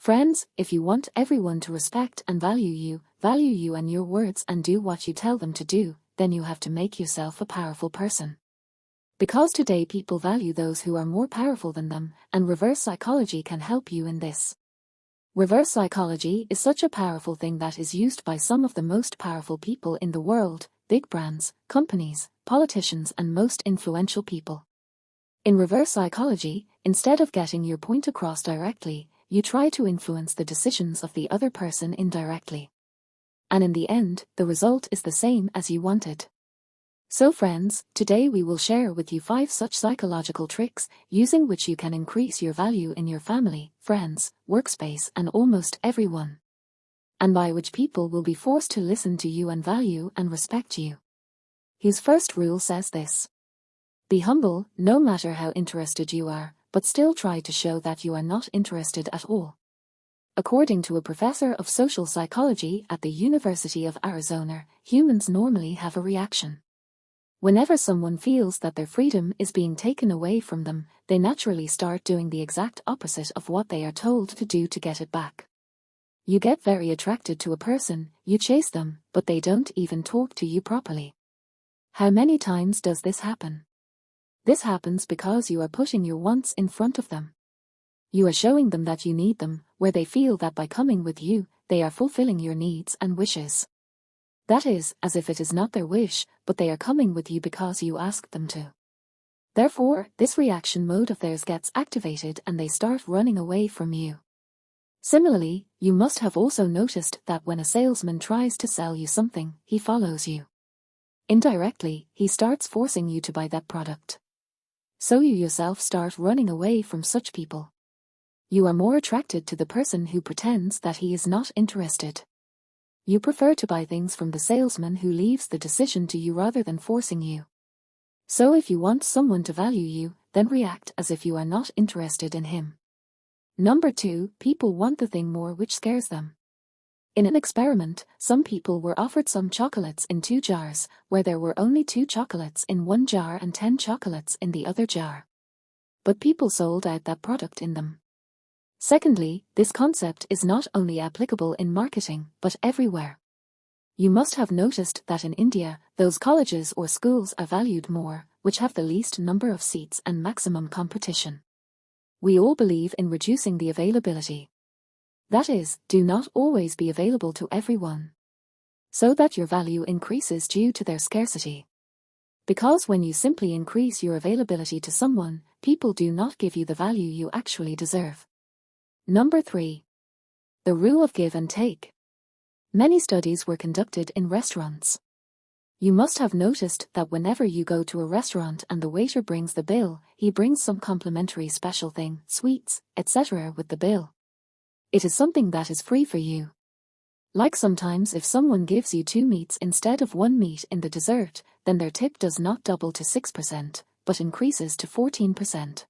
Friends, if you want everyone to respect and value you and your words and do what you tell them to do, then you have to make yourself a powerful person. Because today people value those who are more powerful than them, and reverse psychology can help you in this. Reverse psychology is such a powerful thing that is used by some of the most powerful people in the world, big brands, companies, politicians and most influential people. In reverse psychology, instead of getting your point across directly, you try to influence the decisions of the other person indirectly. And in the end, the result is the same as you wanted. So friends, today we will share with you 5 such psychological tricks, using which you can increase your value in your family, friends, workspace and almost everyone. And by which people will be forced to listen to you and value and respect you. His first rule says this. Be humble, no matter how interested you are, but still try to show that you are not interested at all. According to a professor of social psychology at the University of Arizona, humans normally have a reaction. Whenever someone feels that their freedom is being taken away from them, they naturally start doing the exact opposite of what they are told to do to get it back. You get very attracted to a person, you chase them, but they don't even talk to you properly. How many times does this happen? This happens because you are putting your wants in front of them. You are showing them that you need them, where they feel that by coming with you, they are fulfilling your needs and wishes. That is, as if it is not their wish, but they are coming with you because you asked them to. Therefore, this reaction mode of theirs gets activated and they start running away from you. Similarly, you must have also noticed that when a salesman tries to sell you something, he follows you. Indirectly, he starts forcing you to buy that product. So you yourself start running away from such people. You are more attracted to the person who pretends that he is not interested. You prefer to buy things from the salesman who leaves the decision to you rather than forcing you. So if you want someone to value you, then react as if you are not interested in him. Number 2, people want the thing more which scares them. In an experiment, some people were offered some chocolates in 2 jars, where there were only 2 chocolates in one jar and 10 chocolates in the other jar. But people sold out that product in them. Secondly, this concept is not only applicable in marketing, but everywhere. You must have noticed that in India, those colleges or schools are valued more, which have the least number of seats and maximum competition. We all believe in reducing the availability. That is, do not always be available to everyone. So that your value increases due to their scarcity. Because when you simply increase your availability to someone, people do not give you the value you actually deserve. Number 3. The rule of give and take. Many studies were conducted in restaurants. You must have noticed that whenever you go to a restaurant and the waiter brings the bill, he brings some complimentary special thing, sweets, etc. with the bill. It is something that is free for you. Like sometimes if someone gives you 2 meats instead of 1 meat in the dessert, then their tip does not double to 6%, but increases to 14%.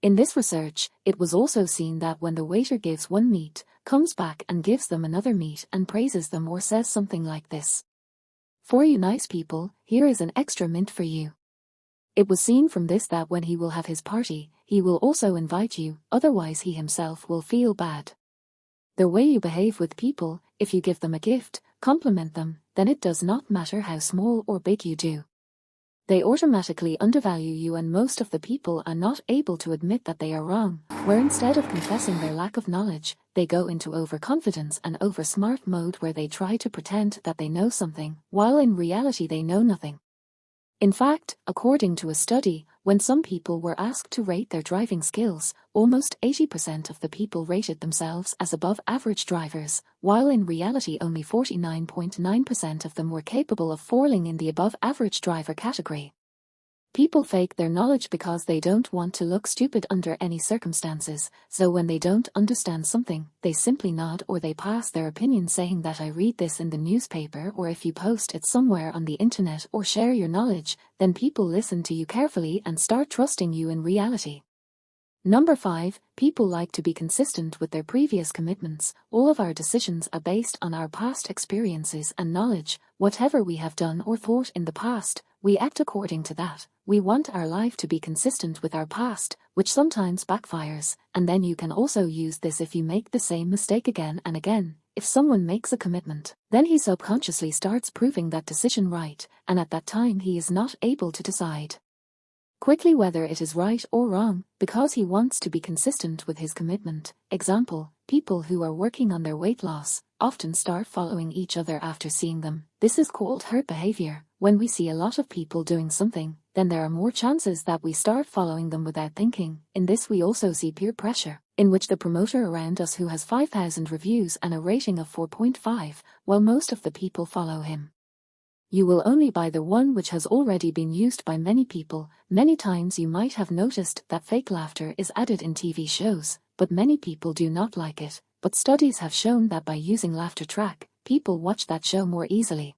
In this research, it was also seen that when the waiter gives 1 meat, comes back and gives them another meat and praises them or says something like this. For you nice people, here is an extra mint for you. It was seen from this that when he will have his party, he will also invite you, otherwise he himself will feel bad. The way you behave with people, if you give them a gift, compliment them, then it does not matter how small or big you do. They automatically undervalue you and most of the people are not able to admit that they are wrong, where instead of confessing their lack of knowledge, they go into overconfidence and oversmart mode where they try to pretend that they know something, while in reality they know nothing. In fact, according to a study, when some people were asked to rate their driving skills, almost 80% of the people rated themselves as above average drivers, while in reality only 49.9% of them were capable of falling in the above average driver category. People fake their knowledge because they don't want to look stupid under any circumstances, so when they don't understand something, they simply nod or they pass their opinion saying that I read this in the newspaper, or if you post it somewhere on the internet or share your knowledge, then people listen to you carefully and start trusting you in reality. Number 5, people like to be consistent with their previous commitments. All of our decisions are based on our past experiences and knowledge. Whatever we have done or thought in the past, we act according to that. We want our life to be consistent with our past, which sometimes backfires, and then you can also use this if you make the same mistake again and again. If someone makes a commitment, then he subconsciously starts proving that decision right, and at that time he is not able to decide quickly whether it is right or wrong, because he wants to be consistent with his commitment. Example, people who are working on their weight loss often start following each other after seeing them. This is called herd behavior. When we see a lot of people doing something, then there are more chances that we start following them without thinking. In this we also see peer pressure, in which the promoter around us who has 5,000 reviews and a rating of 4.5, while most of the people follow him. You will only buy the one which has already been used by many people. Many times you might have noticed that fake laughter is added in TV shows, but many people do not like it. But studies have shown that by using laughter track, people watch that show more easily.